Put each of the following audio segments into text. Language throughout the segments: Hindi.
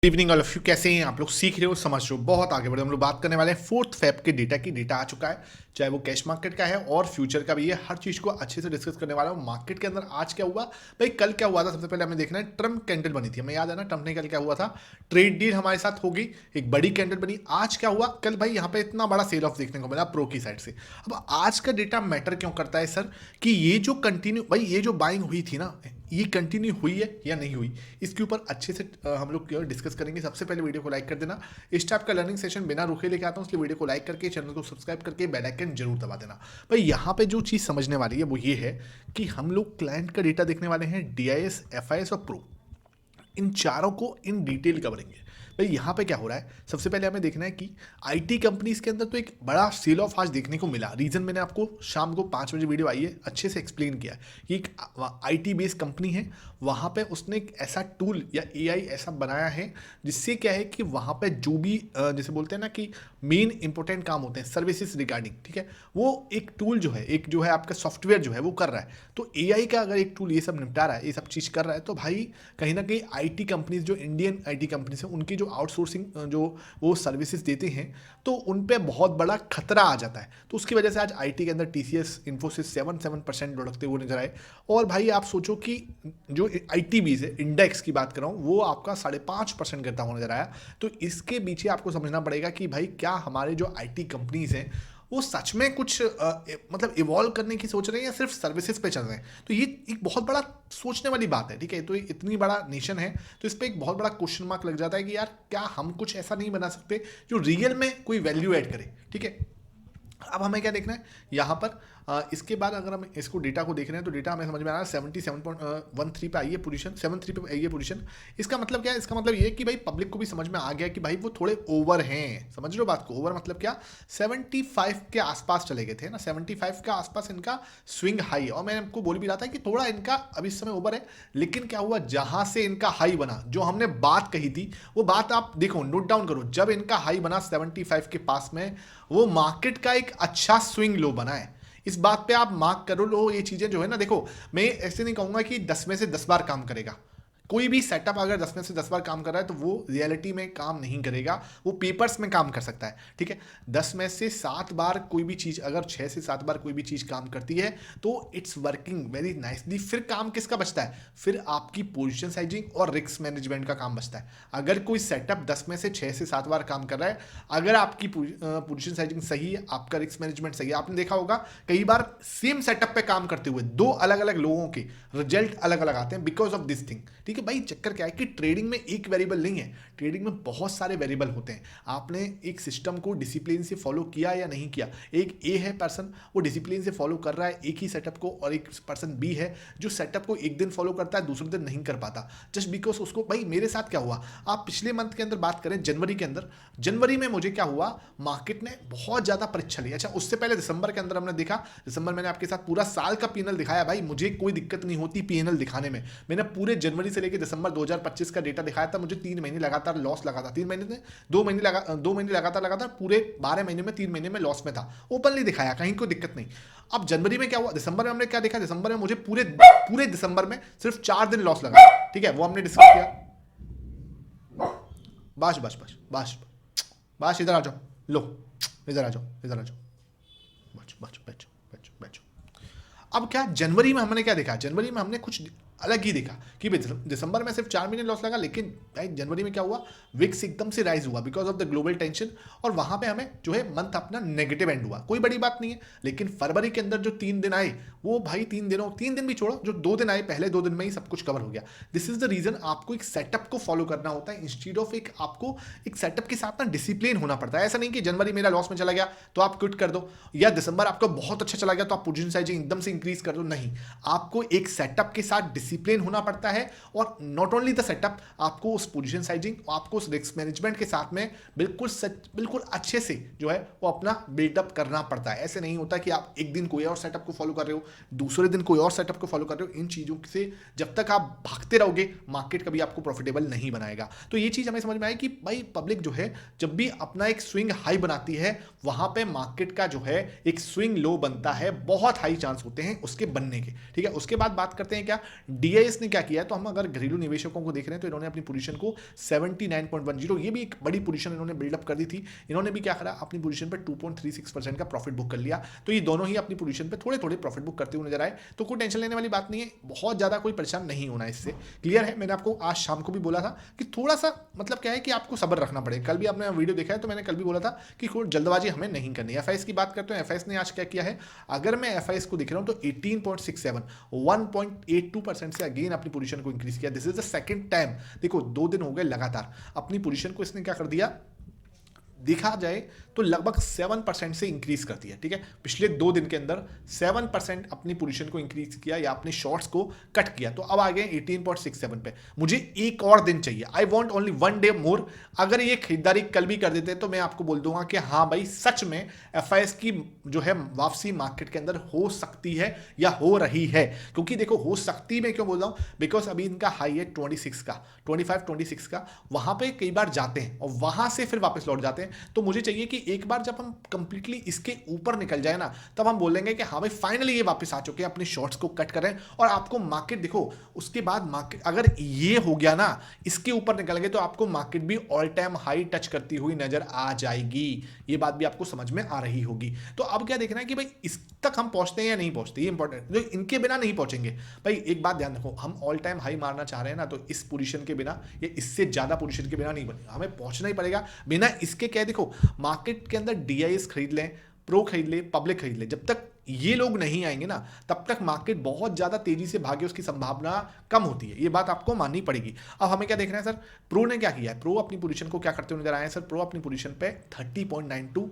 इवनिंग ऑल ऑफ यू, कैसे हैं आप लोग? सीख रहे हो, समझ रहे हो, बहुत आगे बढ़े। हम लोग बात करने वाले हैं 4 फेब के डेटा की। डेटा आ चुका है, चाहे वो कैश मार्केट का है और फ्यूचर का भी है। हर चीज़ को अच्छे से डिस्कस करने वाला हूँ। मार्केट के अंदर आज क्या हुआ भाई, कल क्या हुआ था? सबसे पहले हमें देखना है, ट्रम्प कैंडल बनी थी, हमें याद है ना ट्रम्प ने कल क्या हुआ था, ट्रेड डील हमारे साथ हो गई, एक बड़ी कैंडल बनी। आज क्या हुआ कल भाई, यहाँ पे इतना बड़ा सेल ऑफ देखने को मिला प्रो की साइड से। अब आज का डेटा मैटर क्यों करता है सर, कि ये जो कंटिन्यू भाई, ये जो बाइंग हुई थी ना, ये कंटिन्यू हुई है या नहीं हुई, इसके ऊपर अच्छे से हम लोग डिस्कस करेंगे। सबसे पहले वीडियो को लाइक कर देना। इस टाइप का लर्निंग सेशन बिना रुके लेके आता हूँ, इसलिए वीडियो को लाइक करके चैनल को सब्सक्राइब करके बेल आइकन जरूर दबा देना। भाई यहाँ पे जो चीज़ समझने वाली है वो ये है कि हम लोग क्लाइंट का डेटा देखने वाले हैं, डीआईएस, एफआईएस और प्रो, इन चारों को इन डिटेल करेंगे। भाई यहाँ पे क्या हो रहा है, सबसे पहले हमें देखना है कि आईटी कंपनीज के अंदर तो एक बड़ा सेल ऑफ आज देखने को मिला। रीजन मैंने आपको शाम को 5 बजे वीडियो आई है, अच्छे से एक्सप्लेन किया है कि एक आईटी बेस्ड कंपनी है, वहाँ पे उसने एक ऐसा टूल या एआई ऐसा बनाया है जिससे क्या है कि वहाँ पे जो भी जैसे बोलते हैं ना कि मेन इंपॉर्टेंट काम होते हैं सर्विसेज रिगार्डिंग, ठीक है, वो एक टूल जो है, एक जो है आपका सॉफ्टवेयर जो है वो कर रहा है। तो एआई का अगर एक टूल ये सब निपटा रहा है, ये सब चीज़ कर रहा है, तो भाई कहीं ना कहीं आईटी कंपनीज, जो इंडियन आईटी कंपनीज हैं, उनकी जो आउटसोर्सिंग जो वो सर्विसेज देते हैं, तो उन पे बहुत बड़ा खतरा आ जाता है। तो उसकी वजह से आज आईटी के अंदर टीसीएस, इन्फोसिस 7% लुढ़कते हुए नजर आए। और भाई आप सोचो कि जो आईटी बीज है, इंडेक्स की बात कर रहा हूँ, वो आपका 5.5% गिरता हुआ नजर आया। तो इसके पीछे आपको समझना पड़ेगा कि भाई क्या हमारे जो आईटी कंपनीज हैं वो सच में कुछ मतलब इवॉल्व करने की सोच रहे हैं या सिर्फ सर्विसेज पे चल रहे हैं। तो ये एक बहुत बड़ा सोचने वाली बात है, ठीक है। तो इतनी बड़ा नेशन है, तो इस पर एक बहुत बड़ा क्वेश्चन मार्क लग जाता है कि यार क्या हम कुछ ऐसा नहीं बना सकते जो रियल में कोई वैल्यू ऐड करे, ठीक है। अब हमें क्या देखना है यहाँ पर, इसके बाद अगर हम इसको डेटा को देख रहे हैं तो डेटा हमें समझ में आ रहा है 77.13 पे आई है पोजीशन, 73 पे आई है पोजीशन। इसका मतलब क्या है? इसका मतलब ये कि भाई पब्लिक को भी समझ में आ गया कि भाई वो थोड़े ओवर हैं। समझ रहे हो बात को? ओवर मतलब क्या, 75 के आसपास चले गए थे ना, 75 के आसपास इनका स्विंग हाई है। और मैं आपको बोल भी रहा था कि थोड़ा इनका अभी इस समय ओवर है, लेकिन क्या हुआ, जहां से इनका हाई बना, जो हमने बात कही थी वो बात आप देखो, नोट डाउन करो। जब इनका हाई बना 75 के पास में, वो मार्केट का एक अच्छा स्विंग लो बना है। इस बात पे आप मार्क करो लो। ये चीजें जो है ना, देखो मैं ऐसे नहीं कहूंगा कि 10 में से 10 बार काम करेगा। कोई भी सेटअप अगर 10 में से 10 बार काम कर रहा है तो वो रियलिटी में काम नहीं करेगा, वो पेपर्स में काम कर सकता है, ठीक है। 10 में से 7 बार कोई भी चीज़, अगर 6 से 7 बार कोई भी चीज़ काम करती है तो इट्स वर्किंग वेरी नाइसली। फिर काम किसका बचता है? फिर आपकी पोजीशन साइजिंग और रिस्क मैनेजमेंट का काम बचता है। अगर कोई सेटअप 10 में से 6 से 7 बार काम कर रहा है, अगर आपकी पोजीशन साइजिंग सही है, आपका रिस्क मैनेजमेंट सही है, आपने देखा होगा कई बार सेम सेटअप पे काम करते हुए दो अलग अलग लोगों के रिजल्ट अलग अलग आते हैं बिकॉज ऑफ दिस थिंग, ठीक है। भाई चक्कर क्या है कि ट्रेडिंग में एक वेरिएबल नहीं है, ट्रेडिंग में बहुत सारे वेरिएबल होते हैं। आपने एक सिस्टम को डिसिप्लिन से फॉलो किया या नहीं किया। एक ए है पर्सन, वो डिसिप्लिन से फॉलो कर रहा है एक ही सेटअप को, और एक पर्सन बी है जो सेटअप को एक दिन फॉलो करता है, दूसरे दिन नहीं कर पाता, जस्ट बिकॉज उसको। भाई मेरे साथ क्या हुआ, आप पिछले मंथ के अंदर बात करें, जनवरी के अंदर, जनवरी में मुझे क्या हुआ, मार्केट ने बहुत ज्यादा परीक्षा ली। अच्छा, उससे पहले दिसंबर के अंदर हमने देखा, दिसंबर मैंने आपके साथ पूरा साल का पीएनएल दिखाया। भाई मुझे कोई दिक्कत नहीं होती पीएनएल दिखाने में। मैंने पूरे जनवरी से लेकर दिसंबर 2025 का डेटा दिखाया था। मुझे 3 महीने लगातार लॉस लगा था, 3 महीने में 2 महीने लगातार पूरे 12 महीने में 3 महीने में लॉस में था। ओपनली दिखाया, कहीं कोई दिक्कत नहीं। अब जनवरी में क्या हुआ, दिसंबर में हमने क्या देखा, दिसंबर में मुझे पूरे दिसंबर में सिर्फ 4 दिन लॉस लगा, ठीक है, वो हमने डिस्कस किया। बस बस बस बस बस, इधर आ जाओ, लो इधर आ जाओ, इधर आ जाओ, बच बच बच बच बच। अब क्या, जनवरी में हमने क्या देखा, जनवरी में हमने कुछ अलग ही देखा कि दिसंबर में सिर्फ 4 महीने लॉस लगा, लेकिन भाई जनवरी में क्या हुआ, विक्स एकदम से राइज हुआ because of the global tension, और वहां पे हमें जो है मंथ अपना नेगेटिव एंड हुआ, कोई बड़ी बात नहीं है। लेकिन फरवरी के अंदर जो 3 दिन आए, वो भाई 3 दिन भी छोड़ो, जो 2 दिन आए, पहले 2 दिन में ही सब कुछ कवर हो गया। दिस इज द रीजन आपको एक सेटअप को फॉलो करना होता है, इंस्टीड ऑफ एक आपको एक सेटअप के साथ ना डिसिप्लिन होना पड़ता है। ऐसा नहीं कि जनवरी मेरा लॉस में चला गया तो आप क्विट कर दो, या दिसंबर आपका बहुत अच्छा चला गया तो आप पोजीशन साइजिंग एकदम से इंक्रीज कर दो। नहीं, आपको एक सेटअप के साथ डिसिप्लिन होना पड़ता है, और नॉट ओनली द सेटअप, आपको उस पोजीशन साइजिंग, आपको उस रिस्क मैनेजमेंट के साथ में बिल्कुल अच्छे से जो है वो अपना बिल्डअप करना पड़ता है। ऐसे नहीं होता कि आप एक दिन कोई और सेटअप को फॉलो कर रहे हो, दूसरे दिन कोई और सेटअप को फॉलो कर रहे हो। इन चीजों से जब तक आप भागते रहोगे, मार्केट कभी आपको प्रॉफिटेबल नहीं बनाएगा। तो ये चीज हमें समझ में आई कि भाई पब्लिक जो है जब भी अपना एक स्विंग हाई बनाती है, वहां पे मार्केट का जो है एक स्विंग लो बनता है, बहुत हाई चांस होते हैं उसके बनने के, ठीक है। उसके बाद बात करते हैं क्या, डीआईएस ने क्या किया है, तो हम अगर घरेलू निवेशकों को देख रहे हैं तो इन्होंने अपनी पोजीशन को 79.10, ये भी एक बड़ी पोजीशन इन्होंने बिल्डअप कर दी थी। इन्होंने भी क्या करा, अपनी पोजीशन पर 2.36% का प्रॉफिट बुक कर लिया। तो ये दोनों ही अपनी पोजीशन पे थोड़े थोड़े प्रॉफिट बुक करते हुए नजर आए, तो कोई टेंशन लेने वाली बात नहीं है, बहुत ज्यादा कोई परेशान नहीं होना इससे। क्लियर है? मैंने आपको आज शाम को भी बोला था कि थोड़ा सा मतलब क्या है कि आपको सब्र रखना पड़ेगा। कल भी आपने वीडियो देखा है तो मैंने कल भी बोला था कि कोई जल्दबाजी हमें नहीं करनी है। एफआईएस की बात करते हैं, एफआईएस ने आज क्या किया है, अगर मैं एफआईएस को देख रहा हूं तो 18.67 1.82% से अगेन अपनी पोजीशन को इंक्रीज किया। This is the second time, देखो 2 दिन हो गए लगातार अपनी पोजीशन को इसने क्या कर दिया, देखा जाए तो लगभग 7% से इंक्रीज करती है। ठीक है, पिछले 2 दिन के अंदर 7% अपनी पोजीशन को इंक्रीज किया या अपने शॉर्ट्स को कट किया, तो अब आ गए 18.67 पे। मुझे एक और दिन चाहिए, I want only 1 day more. अगर ये खरीदारी कल भी कर देते तो मैं आपको बोल दूंगा कि हाँ भाई सच में एफआईएस की जो है वापसी मार्केट के अंदर हो सकती है या हो रही है। क्योंकि देखो हो सकती, मैं क्यों बोल रहा हूं, बिकॉज अभी इनका हाई है 26 का, 25-26 का, वहां पे कई बार जाते हैं और वहां से फिर वापस लौट जाते हैं। तो मुझे चाहिए कि एक बार जब हम कंप्लीटली इसके ऊपर निकल जाए ना, तब हम बोलेंगे कि हाँ भाई फाइनली ये वापस आ चुके हैं, अपने शॉर्ट्स को कट कर रहे हैं। और आपको मार्केट देखो, उसके बाद मार्केट अगर ये हो गया ना, इसके ऊपर निकल गए, तो आपको मार्केट भी ऑल टाइम हाई टच करती हुई नजर आ जाएगी। ये बात भी आपको समझ में आ रही होगी। तो अब क्या देखना है कि भाई इस तक हम पहुंचते हैं या नहीं पहुंचते, ये इंपॉर्टेंट। जो इनके बिना नहीं पहुंचेंगे भाई, एक बात ध्यान रखो, हम ऑल टाइम हाई मारना चाह रहे हैं ना, तो इस पोजीशन के बिना या इससे ज्यादा पोजीशन के बिना नहीं बनेगा, हमें पहुंचना ही पड़ेगा। बिना इसके क्या, देखो मार्केट के अंदर डीआईएस खरीद लें, प्रो खरीद ले, पब्लिक खरीद ले, जब तक ये लोग नहीं आएंगे ना, तब तक मार्केट बहुत ज्यादा तेजी से भागे उसकी संभावना कम होती है। ये बात आपको माननी पड़ेगी। अब हमें क्या देखना है सर, प्रो ने क्या किया है, प्रो अपनी पोजीशन को क्या करते हुए नजर आए हैं सर, प्रो अपनी पोजीशन पे 30.92,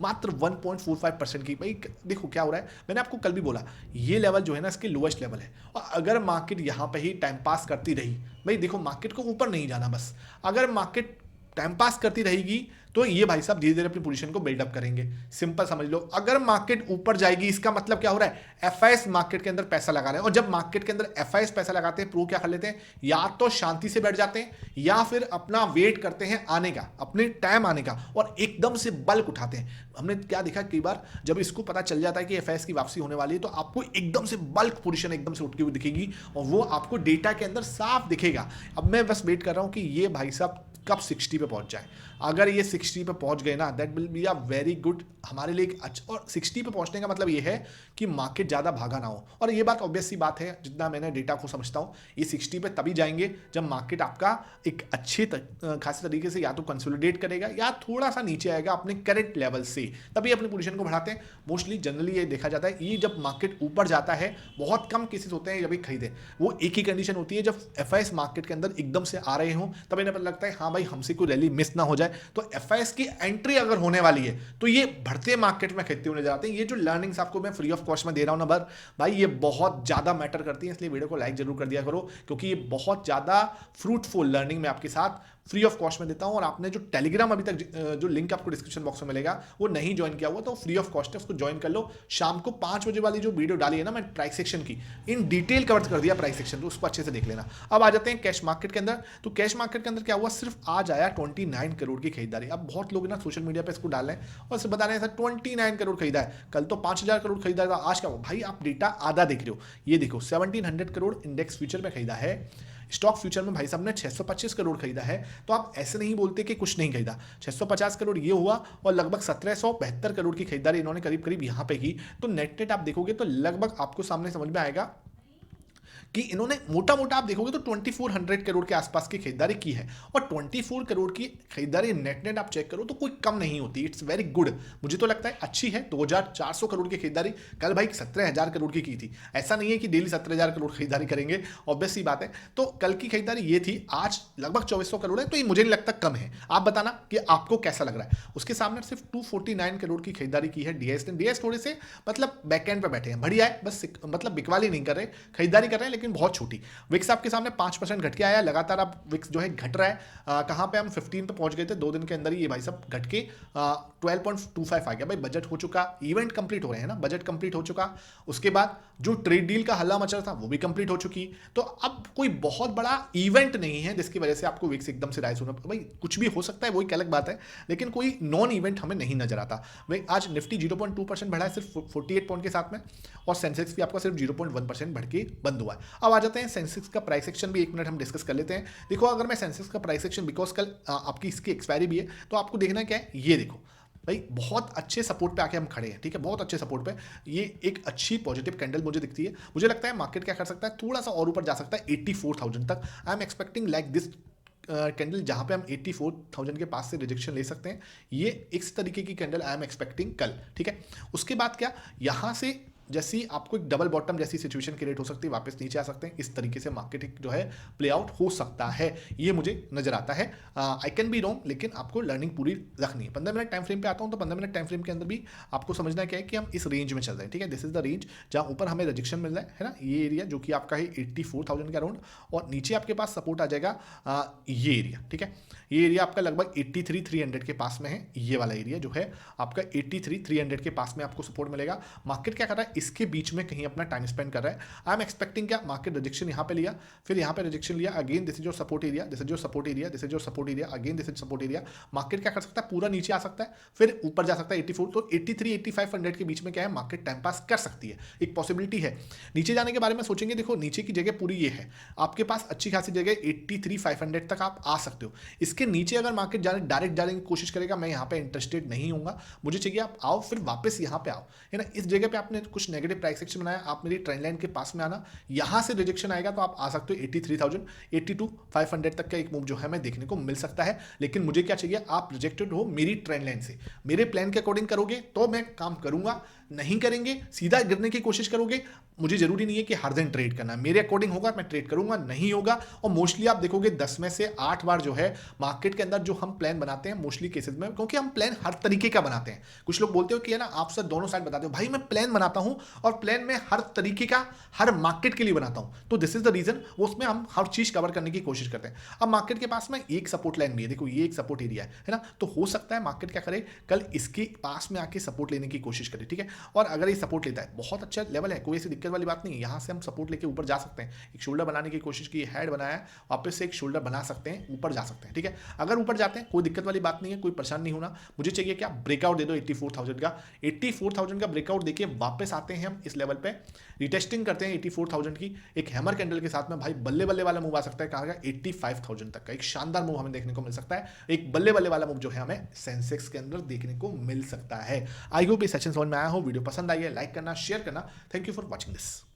मात्र 1.45% की। भाई देखो क्या हो रहा है, मैंने आपको कल भी बोला ये लेवल जो है ना इसके लोएस्ट लेवल है, और अगर मार्केट यहां पे ही टाइम पास करती रही, भाई देखो मार्केट को ऊपर नहीं जाना, बस अगर मार्केट टाइम पास करती रहेगी तो ये भाई साहब धीरे धीरे अपनी पोजीशन को बिल्डअप करेंगे। सिंपल समझ लो, अगर मार्केट ऊपर जाएगी इसका मतलब क्या हो रहा है, एफआईएस मार्केट के अंदर पैसा लगा रहे हैं, और जब मार्केट के अंदर एफआईएस पैसा लगाते हैं, प्रो क्या कर लेते हैं, या तो शांति से बैठ जाते हैं या फिर अपना वेट करते हैं आने का, अपने टाइम आने का, और एकदम से बल्क उठाते हैं। हमने क्या देखा कई बार, जब इसको पता चल जाता है कि एफआईएस की वापसी होने वाली है, तो आपको एकदम से बल्क पोजीशन एकदम से उठती हुई दिखेगी, और वो आपको डेटा के अंदर साफ दिखेगा। अब मैं बस वेट कर रहा हूं कि ये भाई साहब कब 60 पे पहुंच जाए। अगर ये 60 पे पहुंच गए ना, that will be a very good हमारे लिए एक अच्छा। और 60 पे पहुंचने का मतलब ये है कि मार्केट ज़्यादा भागा ना हो, और ये बात ऑब्वियस सी बात है, जितना मैंने डेटा को समझता हूँ, ये 60 पे तभी जाएंगे जब मार्केट आपका एक अच्छे खासे तरीके से या तो कंसोलिडेट करेगा या थोड़ा सा नीचे आएगा अपने करंट लेवल से, तभी अपनी पोजीशन को बढ़ाते हैं। मोस्टली जनरली ये देखा जाता है, ये जब मार्केट ऊपर जाता है, बहुत कम केसेस होते हैं जब ये खरीदे, वो एक ही कंडीशन होती है जब एफआईएस मार्केट के अंदर एकदम से आ रहे हों, तब इन्हें पता लगता है हाँ भाई हमसे कोई रैली मिस ना हो जाए। तो एफआईएस की एंट्री अगर होने वाली है तो ये बढ़ते मार्केट में खरीदते हुए नजर आते हैं। ये जो लर्निंग्स आपको मैं फ्री ऑफ कॉस्ट में दे रहा हूं ना भाई, ये बहुत ज्यादा मैटर करती है, इसलिए वीडियो को लाइक जरूर कर दिया करो, क्योंकि ये बहुत ज्यादा फ्रूटफुल लर्निंग में आपके साथ फ्री ऑफ कॉस्ट में देता हूं। और आपने जो टेलीग्राम अभी तक जो लिंक आपको डिस्क्रिप्शन बॉक्स में मिलेगा वो नहीं ज्वाइन किया हुआ, तो फ्री ऑफ कॉस्ट है, उसको ज्वाइन कर लो। शाम को 5 बजे वाली जो वीडियो डाली है ना मैं प्राइस सेक्शन की, इन डिटेल कवर कर दिया प्राइस सेक्शन, तो उसको अच्छे से देख लेना। अब आ जाते हैं कैश मार्केट के अंदर। तो कैश मार्केट के अंदर क्या हुआ, सिर्फ आज आया 29 करोड़ की खरीदारी। अब बहुत लोग ना सोशल मीडिया पे इसको डाल रहे हैं और सिर्फ बता रहे हैं सर 29 करोड़ खरीदा है, कल तो 5000 करोड़ खरीदा था, आज क्या हुआ। भाई आप डेटा आधा देख रहे हो, ये देखो 1700 करोड़ इंडेक्स फ्यूचर में खरीदा है, स्टॉक फ्यूचर में भाई साहब ने 625 करोड़ खरीदा है। तो आप ऐसे नहीं बोलते कि कुछ नहीं खरीदा, 650 करोड़ ये हुआ, और लगभग 1772 करोड़ की खरीदारी इन्होंने करीब करीब यहां पे की। तो नेट नेट आप देखोगे तो लगभग आपको सामने समझ में आएगा कि इन्होंने मोटा मोटा आप देखोगे तो 2400 करोड़ के आसपास की खरीदारी की है, और 24 करोड़ की खरीदारी नेट नेट आप चेक करो तो कोई कम नहीं होती। इट्स वेरी गुड, मुझे तो लगता है अच्छी है। 2400 करोड़ की खरीदारी कल भाई 17000 करोड़ की थी। ऐसा नहीं है कि डेली 17000 करोड़ खरीदारी करेंगे, ऑब्वियस सी बात है। तो कल की खरीदारी ये थी, आज लगभग 2400 करोड़ है, तो ये मुझे नहीं लगता कम है। आप बताना कि आपको कैसा लग रहा है। उसके सामने सिर्फ 249 करोड़ की खरीदारी की है डीएस ने। डीएस थोड़े से मतलब बैकएंड पे बैठे हैं, बढ़िया है, बस मतलब बिकवाली नहीं कर रहे, खरीदारी कर रहे हैं लेकिन बहुत छोटी। विक्स आपके सामने 5% घट के आया, लगातार अब विक्स जो है घट रहा है। कहां पे हम 15 पे पहुंच गए थे 2 दिन के अंदर ही, ये भाई सब घट के 12.25 आ गया। भाई बजट हो चुका, इवेंट कंप्लीट हो रहे हैं ना, बजट कंप्लीट हो चुका, उसके बाद जो ट्रेड डील का हल्ला मचा था वो भी कंप्लीट हो चुकी। तो अब कोई बहुत बड़ा इवेंट नहीं है जिसकी वजह से आपको विक्स एकदम से राइज होना, भाई कुछ भी हो सकता है, वो एक अलग बात है, लेकिन कोई नॉन इवेंट हमें नहीं नजर आता। भाई आज निफ्टी 0.2% बढ़ा है सिर्फ 48 पॉइंट के साथ में, और सेंसेक्स भी आपका सिर्फ 0.1% बढ़ के बंद हुआ है। हुआ है। अब आ जाते हैं सेंसेक्स का प्राइस एक्शन भी 1 मिनट हम डिस्कस कर लेते हैं। देखो अगर मैं सेंसेक्स का प्राइस एक्शन, बिकॉज कल आपकी इसकी एक्सपायरी भी है, तो आपको देखना क्या है, ये देखो भाई बहुत अच्छे सपोर्ट पे आके हम खड़े हैं, ठीक है, बहुत अच्छे सपोर्ट पे। ये एक अच्छी पॉजिटिव कैंडल मुझे दिखती है। मुझे लगता है मार्केट क्या कर सकता है, थोड़ा सा और ऊपर जा सकता है 84,000 तक। I am expecting like this candle, जहां पे हम 84,000 के पास से रिजेक्शन ले सकते हैं। ये इस तरीके की कैंडल आई एम एक्सपेक्टिंग कल, ठीक है। उसके बाद क्या, यहां से जैसी आपको एक डबल बॉटम जैसी सिचुएशन क्रिएट हो सकती है, वापस नीचे आ सकते हैं, इस तरीके से मार्केट जो है प्ले आउट हो सकता है, ये मुझे नजर आता है। आई कैन बी रॉन्ग, लेकिन आपको लर्निंग पूरी रखनी है। 15 मिनट टाइम फ्रेम पे आता हूं, तो 15 मिनट टाइम फ्रेम के अंदर भी आपको समझना क्या है कि हम इस रेंज में चल रहे हैं, ठीक है। दिस इज द रेंज जहां ऊपर हमें रिजेक्शन मिल रहा है ना, ये एरिया जो कि आपका है 84,000 के अराउंड, और नीचे आपके पास सपोर्ट आ जाएगा ये एरिया, ठीक है। ये एरिया आपका लगभग 83,300 के पास में है। ये वाला एरिया जो है आपका 83,300 के पास में आपको सपोर्ट मिलेगा। मार्केट क्या कर रहा है, इसके बीच में कहीं अपना टाइम स्पेंड कर रहा है। आई एम एक्सपेक्टिंग क्या, मार्केट रिजेक्शन यहाँ पे लिया, फिर यहाँ पे रिजेक्शन लिया, again this is your support area, this is your support area, this is your support area, again this is support area. Market क्या कर सकता है, पूरा नीचे आ सकता है, फिर ऊपर जा सकता है 84, तो 83-8500 के बीच में क्या है, मार्केट टाइम पास कर सकती है, एक पॉसिबिलिटी है। नीचे जाने के बारे में सोचेंगे, देखो नीचे की जगह पूरी ये है, आपके पास अच्छी खासी जगह 83,500 तक आप आ सकते हो। इसके नीचे अगर मार्केट डायरेक्ट जाने की कोशिश करेगा, मैं यहाँ पे इंटरेस्टेड नहीं हूँ। मुझे चाहिए आप आओ, फिर वापस यहाँ पे आओ, है ना। इस जगह पे आपने कुछ नेगेटिव प्राइस एक्शन बनाया, आप मेरी ट्रेंड लाइन के पास में आना, यहां से रिजेक्शन आएगा तो आप आ सकते हो 83,000, 82,500 तक का एक मूव जो है मैं देखने को मिल सकता है। लेकिन मुझे क्या चाहिए, आप रिजेक्टेड हो मेरी ट्रेंड लाइन से, मेरे प्लान के अकॉर्डिंग करोगे तो मैं काम करूंगा, नहीं करेंगे सीधा गिरने की कोशिश करोगे, मुझे जरूरी नहीं है कि हर दिन ट्रेड करना, मेरे अकॉर्डिंग होगा मैं ट्रेड करूंगा, नहीं होगा। और मोस्टली आप देखोगे 10 में से 8 बार जो है मार्केट के अंदर जो हम प्लान बनाते हैं मोस्टली केसेस में, क्योंकि हम प्लान हर तरीके का बनाते हैं। कुछ लोग बोलते हो कि है ना आप सर दोनों साइड बताते हो, भाई मैं प्लान बनाता हूं और प्लान में हर तरीके का हर मार्केट के लिए बनाता हूं, तो दिस इज द रीजन, उसमें हम हर चीज कवर करने की कोशिश करते हैं। अब मार्केट के पास में एक सपोर्ट लाइन भी है, देखो ये एक सपोर्ट एरिया है ना, तो हो सकता है मार्केट क्या करे, कल इसके पास में आके सपोर्ट लेने की कोशिश करे, ठीक है। और अगर ये सपोर्ट लेता है, बहुत अच्छा लेवल है, कोई ऐसी दिक्कत वाली बात नहीं है, यहां से हम सपोर्ट लेके ऊपर जा सकते हैं। एक शोल्डर बनाने की कोशिश की, हेड बनाया, वापस से एक शोल्डर बना सकते हैं, ऊपर जा सकते हैं, ठीक है। अगर ऊपर जाते हैं कोई दिक्कत वाली बात नहीं है, कोई परेशान नहीं होना। मुझे चाहिए क्या, ब्रेकआउट दे दो 84,000 का, 84,000 का ब्रेकआउट देखिए, वापस आते हैं हम इस लेवल पे, रिटेस्टिंग करते हैं 84,000 की, एक हैमर कैंडल के साथ में भाई बल्ले बल्ले वाला मूव आ सकता है, कहा गया 85,000 तक का एक शानदार मूव हमें देखने को मिल सकता है। एक बल्ले बल्ले वाला मूव जो है हमें सेंसेक्स के अंदर देखने को मिल सकता है। आई होप ये सेशन समझ में आया हो, वीडियो पसंद आई है, लाइक करना, शेयर करना। Thank you for watching this.